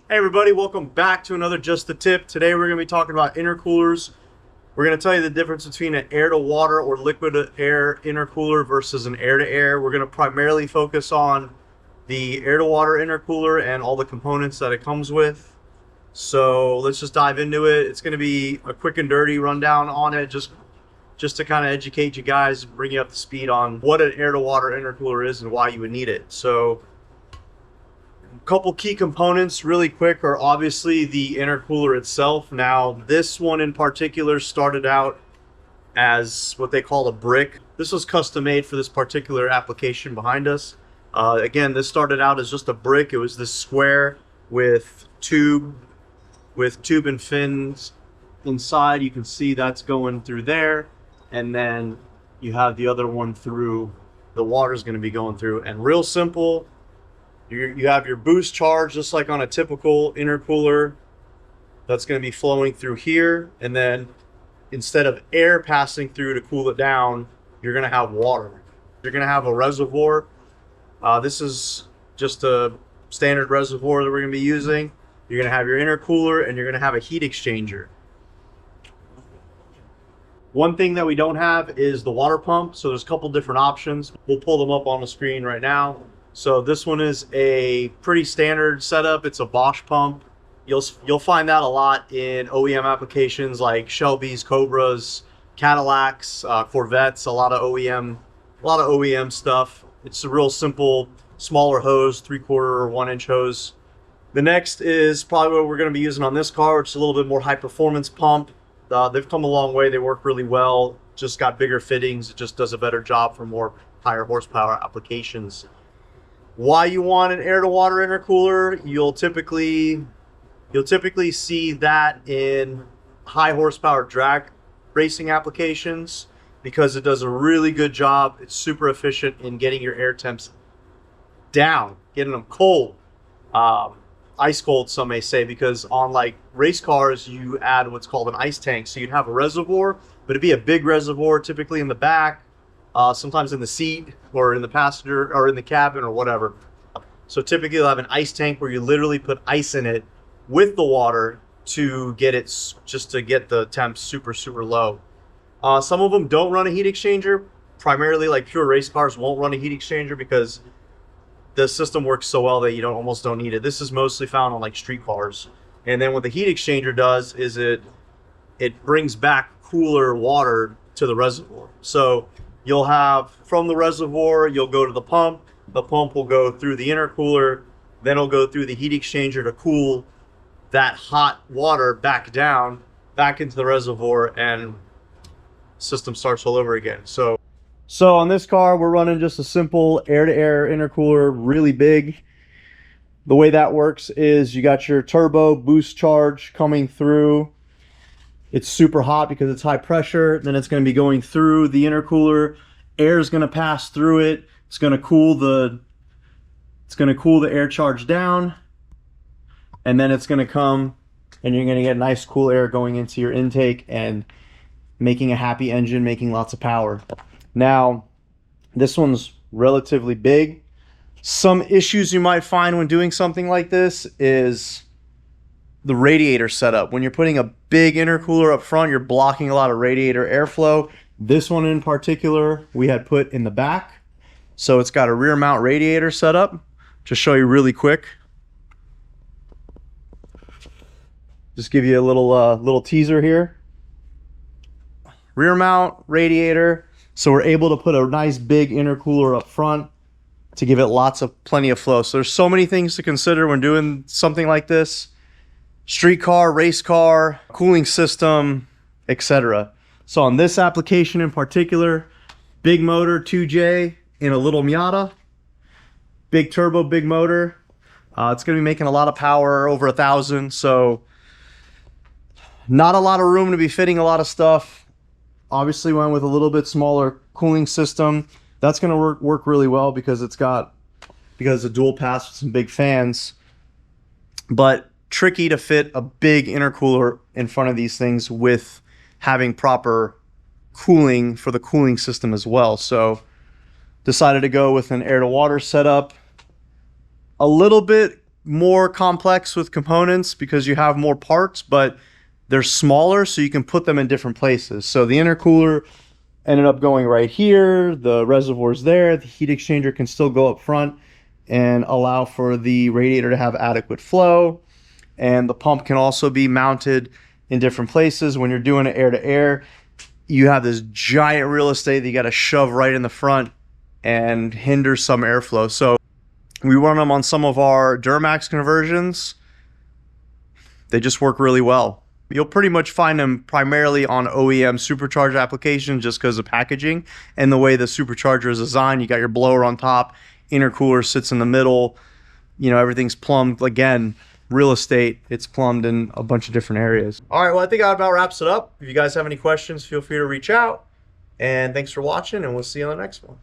Hey everybody, welcome back to another Just the Tip. Today we're going to be talking about intercoolers. We're going to tell you the difference between an air to water or liquid to air intercooler versus an air to air. We're going to primarily focus on the air to water intercooler and all the components that it comes with. So let's just dive into it. It's going to be a quick and dirty rundown on it, just to kind of educate you guys, bring you up to speed on what an air to water intercooler is and why you would need it. So couple key components really quick are obviously the intercooler itself. Now this one in particular started out as what they call a brick. This was custom made for this particular application behind us. Again, this started out as just a brick. It was this square with tube and fins inside. You can see that's going through there, and then you have the other one through the water's going to be going through. And real simple, you have your boost charge just like on a typical intercooler. That's going to be flowing through here, and then instead of air passing through to cool it down, you're going to have water. You're going to have a reservoir. This is just a standard reservoir that we're going to be using. You're going to have your intercooler, and you're going to have a heat exchanger. One thing that we don't have is the water pump, so there's a couple different options. We'll pull them up on the screen right now. So this one is a pretty standard setup. It's a Bosch pump. You'll find that a lot in OEM applications like Shelby's, Cobras, Cadillacs, Corvettes. A lot of OEM stuff. It's a real simple, smaller hose, 3/4 or 1-inch hose. The next is probably what we're going to be using on this car, which is a little bit more high performance pump. They've come a long way. They work really well. Just got bigger fittings. It just does a better job for more higher horsepower applications. Why you want an air to water intercooler? You'll typically see that in high horsepower drag racing applications because it does a really good job. It's super efficient in getting your air temps down, getting them cold, ice cold some may say, because on like race cars you add what's called an ice tank. So you'd have a reservoir, but it'd be a big reservoir typically in the back, sometimes in the seat or in the passenger or in the cabin or whatever. So typically you'll have an ice tank where you literally put ice in it with the water to get the temps super low. Some of them don't run a heat exchanger. Primarily like pure race cars won't run a heat exchanger because the system works so well that you almost don't need it. This is mostly found on like street cars. And then what the heat exchanger does is it brings back cooler water to the reservoir. So you'll have from the reservoir, you'll go to the pump. The pump will go through the intercooler, then it'll go through the heat exchanger to cool that hot water back down, back into the reservoir, and system starts all over again. So on this car, we're running just a simple air-to-air intercooler, really big. The way that works is you got your turbo boost charge coming through. It's super hot because it's high pressure. Then it's going to be going through the intercooler. Air is going to pass through it. It's going to cool the air charge down, and then it's going to come and you're going to get nice cool air going into your intake and making a happy engine, making lots of power. Now, this one's relatively big. Some issues you might find when doing something like this is the radiator setup. When you're putting a big intercooler up front, you're blocking a lot of radiator airflow. This one in particular, we had put in the back. So it's got a rear mount radiator setup. Just show you really quick. Just give you a little teaser here. Rear mount radiator. So we're able to put a nice big intercooler up front to give it plenty of flow. So there's so many things to consider when doing something like this. Street car, race car, cooling system, etc. So on this application in particular, big motor 2J in a little Miata, big turbo, big motor. It's going to be making a lot of power, over 1,000. So not a lot of room to be fitting a lot of stuff. Obviously went with a little bit smaller cooling system. That's going to work really well because it's a dual pass with some big fans. But tricky to fit a big intercooler in front of these things with having proper cooling for the cooling system as well. So decided to go with an air to water setup. A little bit more complex with components because you have more parts, but they're smaller, so you can put them in different places. So the intercooler ended up going right here, the reservoir's there, the heat exchanger can still go up front and allow for the radiator to have adequate flow. And the pump can also be mounted in different places. When you're doing it air to air, you have this giant real estate that you got to shove right in the front and hinder some airflow. So we run them on some of our Duramax conversions. They just work really well. You'll pretty much find them primarily on OEM supercharger applications just because of packaging and the way the supercharger is designed. You got your blower on top, intercooler sits in the middle, you know, everything's plumbed. Again, real estate, it's plumbed in a bunch of different areas. All right, well, I think that about wraps it up. If you guys have any questions, feel free to reach out. And thanks for watching, and we'll see you on the next one.